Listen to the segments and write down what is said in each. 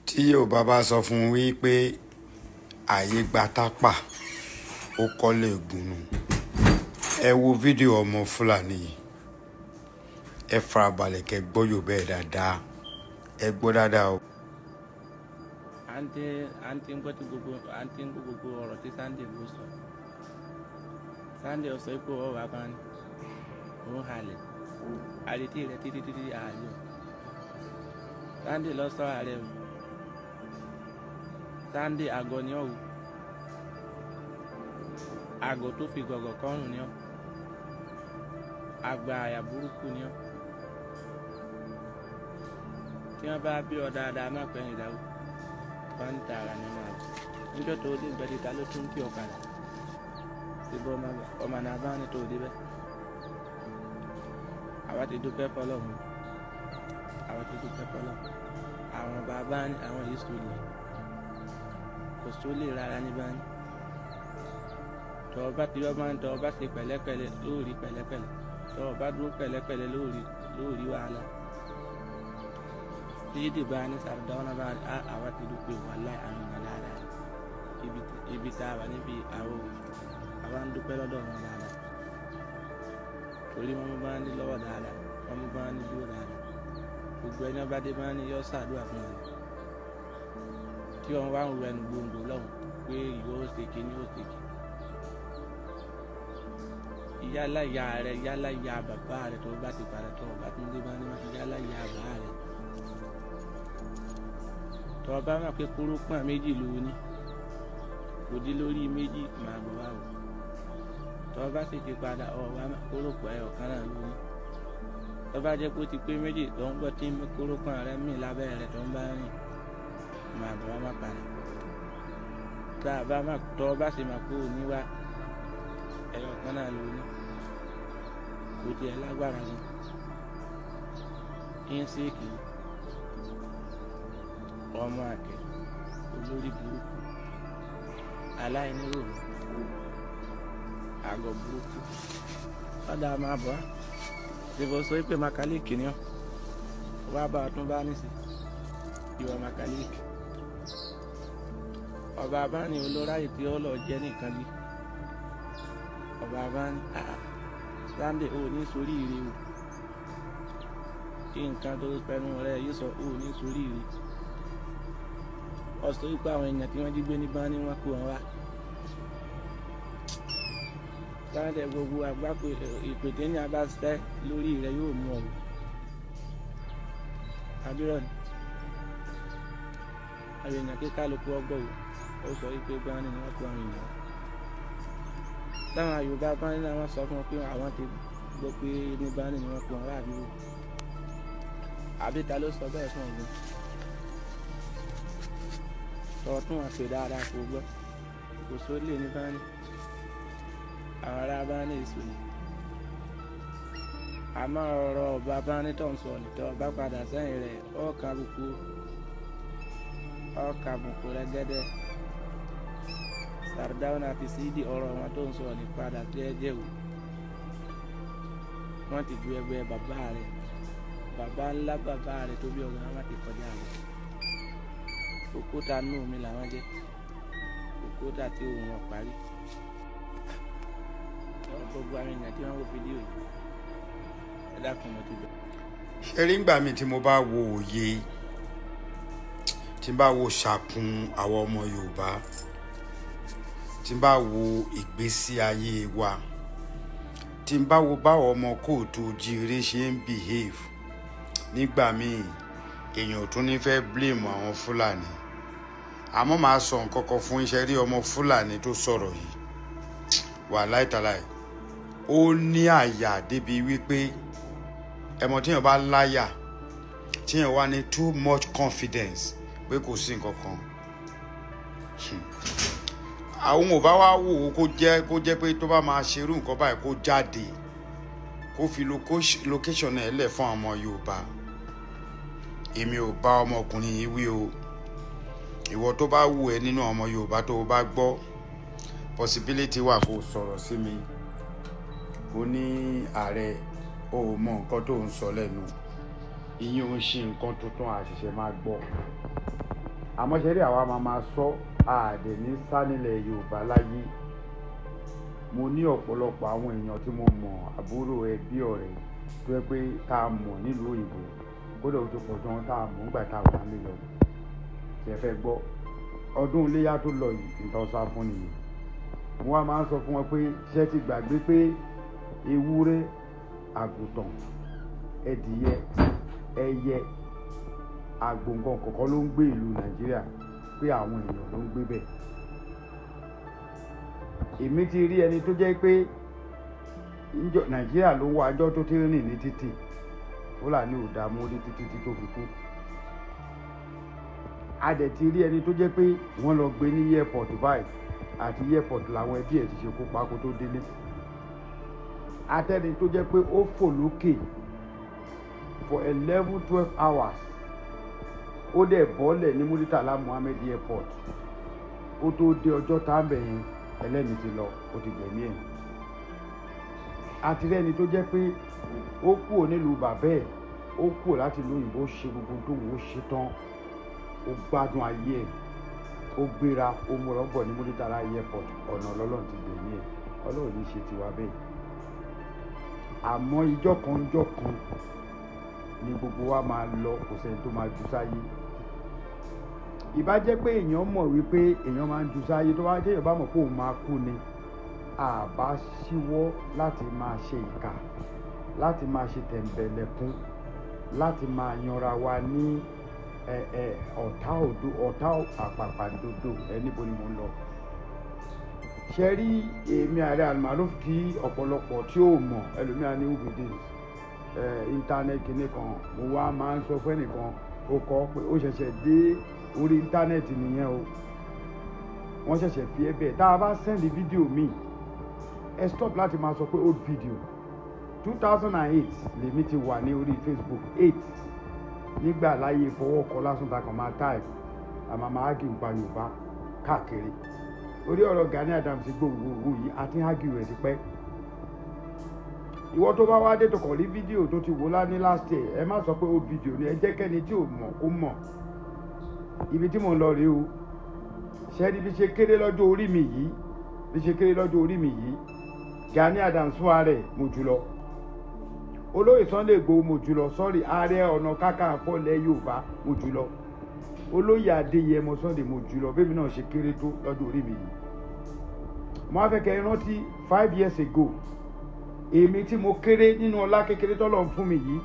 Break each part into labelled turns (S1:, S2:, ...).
S1: tí Yorùbá bá sọ fún wí pé ààyè gba tápà ó kọ́lé gùnù, ẹ wo fídíò ọmọ Fúlàní yìí, ẹ farabalẹ̀ kẹ́ gbọ́ Yorùbá ẹ̀ dáadáa, ẹ gbọ́ dáadáa o.
S2: àǹtí ń gbọ́ gbogbo ọ̀rọ̀ tí Sunday ló sọ. Sunday sọ pé ọ̀rọ̀ bàbá ni òun halẹ̀ àrètí rẹ̀ títí ààyò. Sunday lọ sọ ààrẹ o. Sunday àgọ́ ni ọ́ o. Àgọ́ tó fi gọ̀gọ̀ kọ́rùn ni ọ́. Àgbà àyà burúkú ni ọ́. Tí wọ́n bá bí ọ dáadáa má pẹ́yìn ìdáwó wọ́n ń ta ara nínú àjò. Níjọ́ tó dé ìgbẹ́dì ta ló tún kí ọ̀kadà síbọ̀ ọmọ náà bá ní tó dé bẹ́ẹ̀. Àwa ti dúpẹ́ fọlọ́run. Àwọn bàbá ní àwọn yìí sólè kò sólè rárá ní báyìí. Tọ́ọ̀ bá ti yọ máa ń tọ́ọ̀ bá ṣe pẹ̀lẹ́pẹ̀lẹ́ lóòrí pẹ̀lẹ́pẹ̀lẹ́, tọ́ọ̀ bá dúró pẹ̀lẹ́pẹ̀lẹ́ lóòrí wàhálà. Tí ìdìbò ní Sardauna bá ní àwa ti dúpẹ́ wàláì àwọn ọmọ dáadáa. Ibi tá a wà níbi àwa ń dúpẹ́ lọ́dọ̀ wọn dáadáa. Torí wọn bá ní lọ́wọ́ dáadáa, wọn bá ní dúró dáadáa. Gbogbo ẹni ọba dé máa ń ní yọ ṣàdúrà fún wọn. Tí wọn wá ń ru ẹnu gbòǹgbò lọ́hùn pé ìwọ ó ṣe kíní ó ṣe kíní. Yálà ìyá rẹ, yálà ìyá bàbá rẹ tó bá ti padà tó ọba tó ń dé bá ní wọn yálà ìyá bàbá rẹ. Tó bá máa pé kórópọ̀n méjì ló ní, kò dé lórí méjì máa bọ̀ wá o. Tó bá sì ti padà ọ̀wá kórópọ̀n ẹ̀ ọ̀kan náà ló ní. Tó bá jẹ́ pé ó ti pé méjì tó ń gbọ́ tí kórópọ̀n rẹ mì lábẹ́ rẹ̀ tó ń bá rìn máa bọ̀ wá má padà. Tó bá sì máa kó o níwá ẹ̀yọ̀ kan náà ló ní. Kò tiẹ̀ lágbára gan. Ínsíkì ọmọ àkẹ́ olórí burúkú aláìníròrò àgọ́ burúkú ọ̀dà máa bọ̀ á. Ṣèbọ̀ sọ pé makalíìkì ni ọ́ wá bá a tún bá nísì ìwọ makalíìkì. Ọba abáni olóráyè tí ó lọ jẹ́ nìkan bí. Ọba abáni Sunday ò ní sórí ire o. Kí nǹkan tó fẹnu rẹ̀ yìí sọ ò ní sórí ire. Ọ̀sọ̀ wípé àwọn èèyàn tí wọ́n jí gbé ní bá ní wọ́n kó wọn wá. Sunday gbogbo àgbákò ìpètè ní abáṣẹ́ lórí rẹ̀ yóò mú ọ̀rọ̀. Abirọ̀ ni àwọn èèyàn kí kálukú ọgbọ́ o sọ wípé báni ni wọ́n kó àwọn èèyàn. Táwọn Yorùbá báni náà wọ́n sọ fún wọn pé àwọn ti gbọ́ pé ní báni ni wọ́n kó wọn wá àbí wò. Àbí ta ló sọ bẹ́ẹ̀ fún ọ̀gbìn? Tún àpè dáadáa kò gbọ́ kò sólè ní báni àwọn ará báni èso ni. Àmọ́ ọ̀rọ̀ ọba báni tó ń sọ nìtọ́ bá padà sẹ́yìn rẹ̀ ọ̀ọ́kà àbùkù rẹ̀ gẹ́dẹ́. Sardauna àti Sídì ọ̀rọ̀ wọn tó ń sọ ní padà tí ẹ jẹ́ o. Wọ́n ti ju ẹgbẹ́ bàbá rẹ̀ bàbá ńlá bàbá rẹ̀ tó bí ọ̀gá wọn ti kọjá rẹ̀. Òkúta nù mí làwọn jẹ́ òkúta tí òun wọn parí. Gbogbo àwọn èèyàn tí wọ́n wo fídíò yìí ẹ dákun mọ́ ti bẹ̀.
S1: Ṣé rí ngbà mi tí mo bá wo òye tí n bá wo ṣàkun àwọn ọmọ Yorùbá tí n bá wo ìgbésí ayé wa tí n bá wo báwọn ọmọ kóòtù ojíire ṣe ń behave nígbà míì èèyàn tún ní fẹ́ blame àwọn Fúlàní. Àmọ́ màá sọ nǹkan kan fún iṣẹ́ rí ọmọ Fúlàní tó sọ̀rọ̀ yìí wàláhì tàláhì ó ní àyà débi wípé ẹmọ tíyàn bá láyà tíyàn wá ní too much confidence pé kò sí nǹkan kan. Àwọn ò bá wá wò ó kó jẹ́ pé tó bá máa ṣerú nǹkan báyìí kó jáde kó fi location ẹ̀ lẹ̀ fún àwọn ọmọ Yorùbá. Èmi ò bá ọmọkùnrin yìí wí o. Ìwọ tó bá wù ẹ́ nínú ọmọ Yorùbá tó bá gbọ́ possibility wà kó sọ̀rọ̀ sí mi kó ní ààrẹ o mọ nǹkan tó ń sọ lẹ́nu ìyẹn ò ń ṣe nǹkan tuntun àṣìṣe máa gbọ́ àmọ́ ṣe rí àwa máa sọ àdẹ̀ ní sánilẹ̀ Yorùbá láyé. Mo ní ọ̀pọ̀lọpọ̀ àwọn èèyàn tí mo mọ̀, àbúrò, ẹbí, ọ̀rẹ́ tó yẹ pé tá a mọ̀ nílùú òyìnbó, kódà ó tó pọ̀ tán tá a mọ̀ nígbà tá a wà nílé lọ. Ṣé ẹ fẹ́ gbọ́? Ọdún iléyá tó lọ yìí nǹkan sá fún nìyẹn. Mo wá máa ń sọ fún wọn pé ṣé ti gbàgbé pé ewúrẹ́, àgùntàn, ẹdìyẹ, ẹyẹ, àgbò nǹkan kọ̀ọ̀kan ló ń gbé ìlú Nàìjíríà, pé àwọn èèyàn ló ń gbé bẹ̀. Èmi ti rí ẹni tó jẹ́ pé Nàìjíríà ló ń wá ajọ́ tó ti rìn ní títì, Fúlàní ò dààmú orí títí tó fi kú. A dẹ̀ ti rí ẹni tó jẹ́ pé wọ́n lọ gbé ní airport báyìí, àti airport làwọn ẹbí ẹ̀ ti ṣe kó pa kó tó délé. Atẹ́ni tó jẹ́ pé ó fò lókè for 11-12 hours, ó dẹ̀ bọ́lẹ̀ ní Muritala Muhammed airport, ó tó dé ọjọ́ táǹbẹ̀ yẹn ẹlẹ́ni ti lọ, ó ti gbẹ̀mí ẹ̀. Àti rẹ́ni tó jẹ́ pé ó kúrò nílùú bàbá ẹ̀, ó kúrò láti ìlú òyìnbó, ṣe gbogbo tó wù ó ṣe tán, ó gbádùn ayé ẹ̀, ó gbéra, ó múra bọ̀ ní Muritala airport, ọ̀nà Ọlọ́run ti gbẹ̀mí ẹ̀. Ọlọ́run ní ṣe tiwa bẹ́ẹ̀. Àmọ́ ìjọ́ kan ni gbogbo wa máa lọ, kò sẹ́ni tó máa jù sáyé. Ìbá jẹ́ pé èèyàn mọ̀ wípé èèyàn máa ń jù sáyé, tó bá téèyàn bá mọ̀ pé òun máa kú ni, àbá ṣíwọ́ láti máa ṣe ìkà, láti máa ṣe tẹ̀m̀bẹ̀lẹ̀kún, láti máa yanra wa ní ọ̀tá àpàpàǹdodo. Níbo ni mo ń lọ? Ṣe rí èmi Ààrẹ Almaroof tí ọ̀pọ̀lọpọ̀ tí ò mọ̀, ẹlòmíà ní ubìdí íńtánẹ́ẹ̀tì nìkan. Mo wá máa ń sọ fún ẹnìkan, ó kọ́ pé ó ṣẹ̀ṣẹ̀ dé orí íńtánẹ́ẹ̀tì nìyẹn o, wọ́n ṣẹ̀ṣẹ̀ fi ẹ́ bẹ́ẹ̀. Tá a bá sẹ́ndì fídíò míì, ẹ stop láti máa sọ pé old video. 2008 lèmi ti wà ní orí Facebook 8 nígbà láyé fọwọ́kọ lásán ta kàn máa type àmà máa ágì nípa Yorùbá káàkiri. Orí ọ̀rọ̀ Gani Adams gbogbo yìí àti ágì rẹ̀ ti pẹ́. Ìwọ tó bá wá dé tó kàn rí fídíò tó ti wò lá ní last year, ẹ má sọ pé old video ni, ẹ jẹ́ kẹ́ni tí ò mọ̀ kó mọ̀. Ibi tí mò ń lọ rèé o. Ṣẹ́ni bí ṣe kéré lọ́jọ́ orí mi yìí, Gani Adams fún ààrẹ mo jùlọ, olóyè Sunday Igboho mo jùlọ, sọ́rí Ààrẹ Ọ̀nà Kakanfò ilẹ̀ Yorùbá mo jùlọ, olóyè Adéyẹmọ Sunday mo jùlọ, bẹ́ẹ̀ mi náà ṣe kéré tó lọ́jọ́ orí mi yìí. Mo á fẹ́ kẹ́ ẹ rántí 5 years ago, èmi tí mo kéré nínú ọlá kékeré tọ́lọ̀ ń fún mi yìí,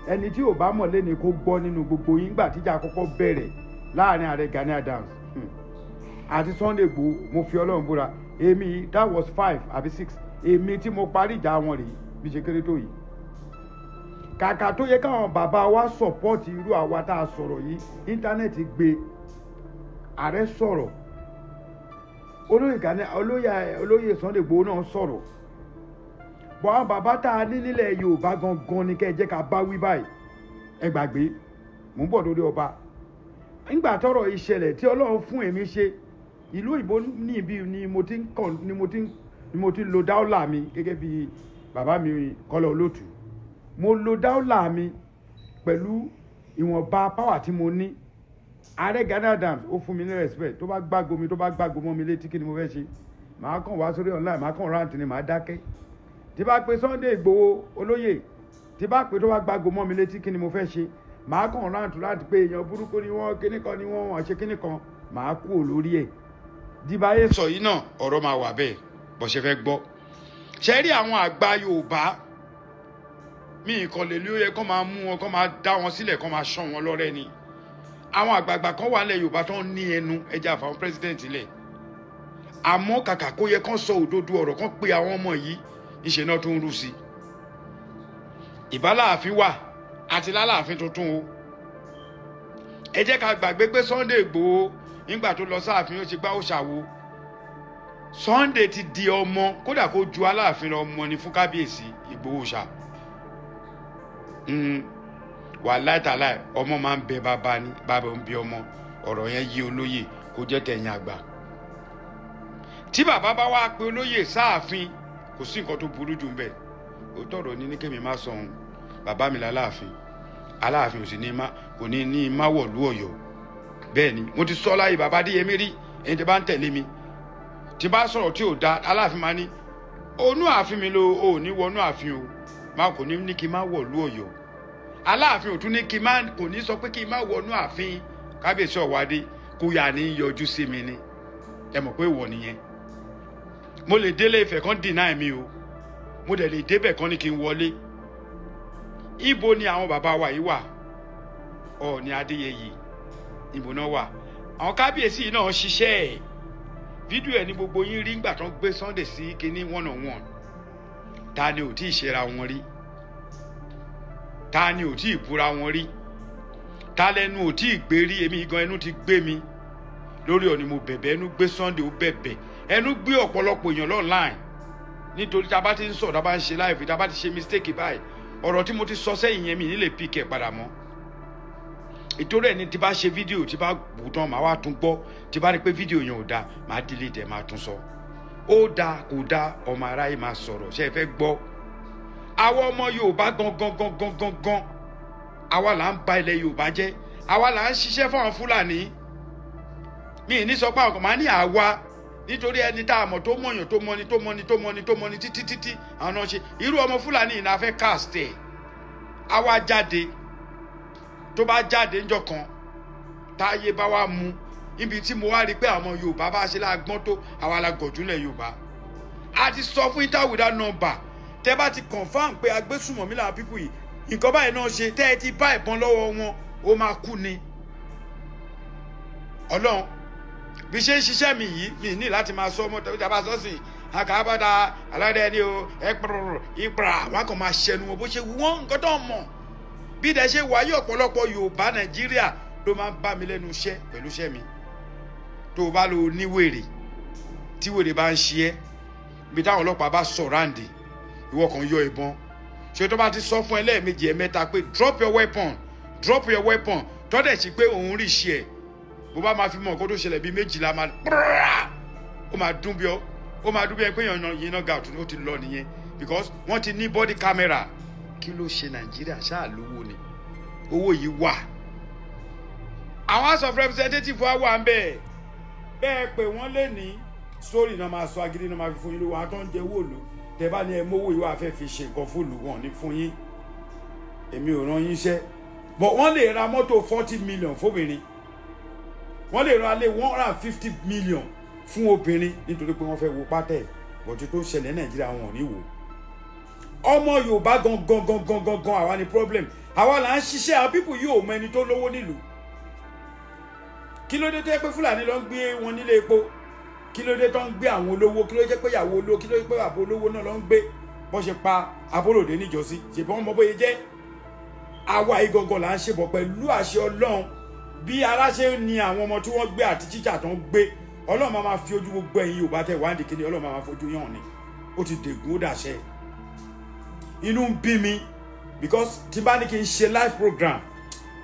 S1: ẹni tí ò bá mọ̀ lẹ́ni kó gbọ́ nínú gbogbo yín gbà tíjà àkọ́kọ́ bẹ̀rẹ̀ láàrin Ààrẹ Gani Adams àti Sunday Igboho, mo fi Ọlọ́run búra, èmi that was 5 àbí 6, èmi tí mo parí ìjà wọn rèé bí ṣe kéré tó yìí. Kàkà tó yẹ káwọn bàbá wa sọ̀pọ́ọ̀tì irú àwa tá a sọ̀rọ̀ yìí, íńtánẹ́ẹ̀tì gbé, ààrẹ sọ̀rọ̀, olóyè Sunday Igboho náà sọ̀rọ̀. Bọ̀ àwọn bàbá tá a ní nílẹ̀ Yorùbá gangan ni kẹ́ ẹ jẹ́ ká bá wí báyìí. Ẹ gbàgbé, mò ń bọ̀ lórí ọba. Nígbà tọ́rọ̀ ìṣẹ̀lẹ̀ tí Ọlọ́run fún èmi ṣe, ìlú òyìnbó níbi ni mo ti lo dáúlà mi gẹ́gẹ́ bí bàbá mi Kọ́lá Olótù. Mo lo dáúlà mi pẹ̀lú ìwọ̀nba páwà tí mo ní. Ààrẹ Gani Adams ó fún mi ní respect, tó bá gbágo mọ́ mi létí, kí ni mo fẹ́ ṣe? Màá kàn wá sórí online, màá kàn rántí ni màá dákẹ́. Tí bá pe Sunday Igboho olóyè, tí bá pe tó bá gbágo mọ́ mi létí, kí ni mo fẹ́ ṣe? Màá kàn rántí láti pé èèyàn burúkú ni wọ́n, kíní kan ni wọ́n ṣe kíní kan, màá kú lórí ẹ̀. Dìbáyé sọ yìí náà ọ̀rọ̀ máa wà bẹ́ẹ̀ bó ṣe fẹ́ gbọ́. Ṣé rí àwọn àgbà Yorùbá, mi nǹkan lè lóye kó máa mú wọn, kó máa dá wọn sílẹ̀, kó máa ṣán wọn lọ́rẹ́ ni. Àwọn àgbààgbà kan wà nílẹ̀ Yorùbá tó ń ní ẹnu, ẹja àfàwọn president ilẹ̀. Àmọ́ kàkà kó yẹ kán sọ òdodo ọ̀rọ̀, kán pe àwọn ọmọ yìí, ìṣe náà tó ń rú sí. Ìbáláàfin wà àti láláàfin tuntun o. Ẹ jẹ́ ká gbàgbé pé Sunday Igboho nígbà tó lọ sáàfin ó ṣe gbá ó ṣàwo. Sunday ti di ọmọ, kódà kó ju Aláàfin lọ, ọmọ ni fún kábíyèsí Igboho ṣá. Wàláì tàláì, ọmọ máa ń bẹ bàbá ni, bàbá ń bí ọmọ. Ọ̀rọ̀ yẹn yí olóyè kó jẹ́ tẹ̀yìn àgbà. Tí bàbá bá wá pe olóyè sáàfin, kò sí nǹkan tó burú jù ń bẹ̀. Òótọ́ ọ̀rọ̀ ní kémi má sọ ohun, bàbá mi láláàfin, Aláàfin ò sì ní kò ní má wọ̀lú Ọ̀yọ́. bẹ́ẹ̀ ni mo ti sọ láyé bàbá Adéyẹmí rí ẹni tí bá ń tẹ̀lé mi tí bá sọ̀rọ̀ tí ò da Aláàfin máa ní onú ààfin mi ló ò ní wọnú ààfin o máa kò ní kí n má wọ̀lú Ọ̀yọ́ Aláàfin ò tún ní kí n má kò ní sọ pé kí n má wọnú ààfin Kábíyèsí Ọ̀wádé kó yà ní yọjú sí mi ni ẹ mọ̀ pé ìwọ nìyẹn mo lè délé Ifẹ̀ kan deny mi o mo dẹ̀ lè débẹ̀ kan ní kí n wọlé ibo ni àwọn bàbá wa yìí wà Ọọ̀ni Adéyẹyè ibo náà wà àwọn kábíyèsí yìí náà ṣiṣẹ́ ẹ̀ fídíò ẹ̀ ní gbogbo yín rí ńgbà tó ń gbé Sunday sí kinní 1-on-1 ta ni ò tí ì ṣera wọn rí ta ni ò tí ì búra wọn rí ta lẹnu ò tí ì gbé rí èmi gan ẹnu ti gbé mi lórí Ọọ̀ni mo bẹ̀bẹ̀ ẹnu gbé Sunday ó bẹ̀bẹ̀ ẹnu gbé ọ̀pọ̀lọpọ̀ èèyàn online nítorí tá a bá ti ń sọ̀rọ̀ tá a bá ń ṣe live tá a bá ti ṣe mistake báyìí ọ̀rọ̀ tí mo ti sọ sẹ́yìn yẹn mi nílè pick ẹ̀ padà mọ́ ìtorí ẹni tí bá ṣe fídíò tí bá wù tán màá wá tún gbọ́ tí bá rí pé fídíò yẹn ò dáa màá delete ẹ̀ máa tún sọ ó dáa kò dáa ọmọ aráyé máa sọ̀rọ̀ ṣé ẹ fẹ́ gbọ́ àwọn ọmọ Yorùbá gangan àwa là ń ba ilẹ̀ Yorùbá jẹ́ àwa là ń ṣiṣẹ́ fáwọn Fúlàní mi ní sọ pé àwọn kan máa ní àwa nítorí ẹni tá a mọ̀ tó mọ̀yàn tó mọ̀ni títí àwọn náà ṣe irú ọmọ Fúlàní yìí náà fẹ́ cast ẹ̀ àwa jáde tó bá jáde ńjọ́ kan táyé bá wá mú ibi tí mo wá rí pé àwọn Yorùbá bá ṣe lágbọ́n tó àwa la gọ̀júlẹ̀ Yorùbá a ti sọ fún interview without number tẹ́ bá ti confam pé agbésùmọ̀mí làwọn pípù yìí nǹkan báyìí náà ṣe tẹ́ ẹ ti bá ìbọn lọ́wọ́ wọn ó máa kú ni Ọlọ́run bí ṣe ń ṣiṣẹ́ mi yìí mi ní láti máa sọ ọmọ tẹ̀wé jábá sọ́sìn àkàbàdà aládé ni o ìpra wọn kàn máa ṣẹnu wọn bó ṣe wọ́n nǹkan tó mọ̀ bí dẹ̀ ṣe wáyé ọ̀pọ̀lọpọ̀ Yorùbá Nàìjíríà ló máa ń bá mi lẹ́nu iṣẹ́ pẹ̀lú iṣẹ́ mi tó o bá lo níwèrè tí wèrè bá ń ṣe ẹ́ bí táwọn ọlọ́pàá bá sọ̀ráǹdì ìwọ kan yọ ìbọn ṣé tó bá ti sọ fún ẹ lẹ́ẹ̀mejì ẹ̀mẹ́ta pé drop your weapon tọ́dẹ̀ sí pé òun rí iṣẹ́ ẹ̀ bó bá máa fi mọ̀ kó tó ṣẹlẹ̀ bíi méjìlá máa ó máa dún bí ẹ pé èèyàn yìí náà ga ọ̀tún ó ti lọ nìyẹn because wọ́n ti ní body camera kí ló ṣe Nàìjíríà ṣáà lówó ni owó yìí wà àwọn House of Representatives wa wà ń bẹ́ẹ̀ pé wọ́n lè ní sórí náà máa sọ agídí náà máa fi fún yín lówó àwọn tó ń jẹ owó òlu tẹ bá ní ẹ mówó ìwà afẹ́ fi ṣe nǹkan fóònù wọn ní fún yín èmi ò rán yín iṣẹ́ but wọ́n lè ra mọ́tò 40 million fóbìnrin wọ́n lè ra lé 150 million fún obìnrin nítorí pé wọ́n fẹ́ wo pátẹ́ bọ̀jú tó ṣẹlẹ̀ Nàìjíríà wọn ò ní wò ọmọ Yorùbá gangan àwa ni problem àwa là ń ṣiṣẹ́ àwọn pípù yìí ò mọ ẹni tó lówó nílùú kí ló dé tó yẹ pé Fúlàní ló ń gbé wọn nílé epo kí ló dé tó ń gbé àwọn olówó kí ló jẹ́ pé ìyàwó olówó kí ló jẹ́ pé àbò olówó náà ló ń gbé bọ́n ṣe pa Abolódé níjọ́sí ṣèbọn ọmọ bóyá jẹ́ àwa yìí gangan là ń ṣèbọ̀ pẹ̀lú àṣẹ Ọlọ́run bí aláṣẹ ni àwọn ọmọ tí wọ́n gbé àti tíjà tó ń gbé Ọlọ́run máa fi ojú gbogbo ẹ̀yin Yorùbá tẹ̀ wá ń dìkíní Ọlọ́run máa fojú yàn ni ó ti dègún ó dàṣẹ inú ń bí mi because tí bá ní kí n ṣe live program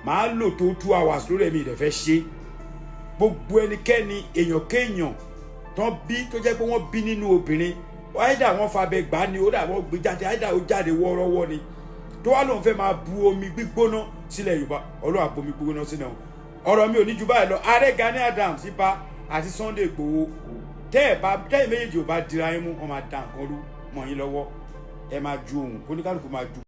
S1: màá lò tó 2 hours lórí ẹ̀mí ìdẹ̀fẹ́ ṣe gbogbo ẹnikẹ́ni èèyàn kéèyàn tán bí tó jẹ́ pé wọ́n bí nínú obìnrin àìdá wọn fabẹ gbà ni ó dà wọ́n gbé jáde àìdá ó jáde wọ́ọ́rọ́wọ́ ni tó wá lóun fẹ́ máa bu omi gbígbóná sílẹ̀ Yorùbá Ọlọ́run á bu omi gbígbóná sílẹ̀ wọn ọ̀rọ̀ mi ò ní ju báyìí lọ Ààrẹ Gani Adams Ìbà àti Sunday Igboho tẹ́yìn méjèèjì ò bá dira yín mú wọn máa da nǹkan rú mọ́ yín lọ́wọ́ ẹ máa ju ohun kóníkálùkù máa ju.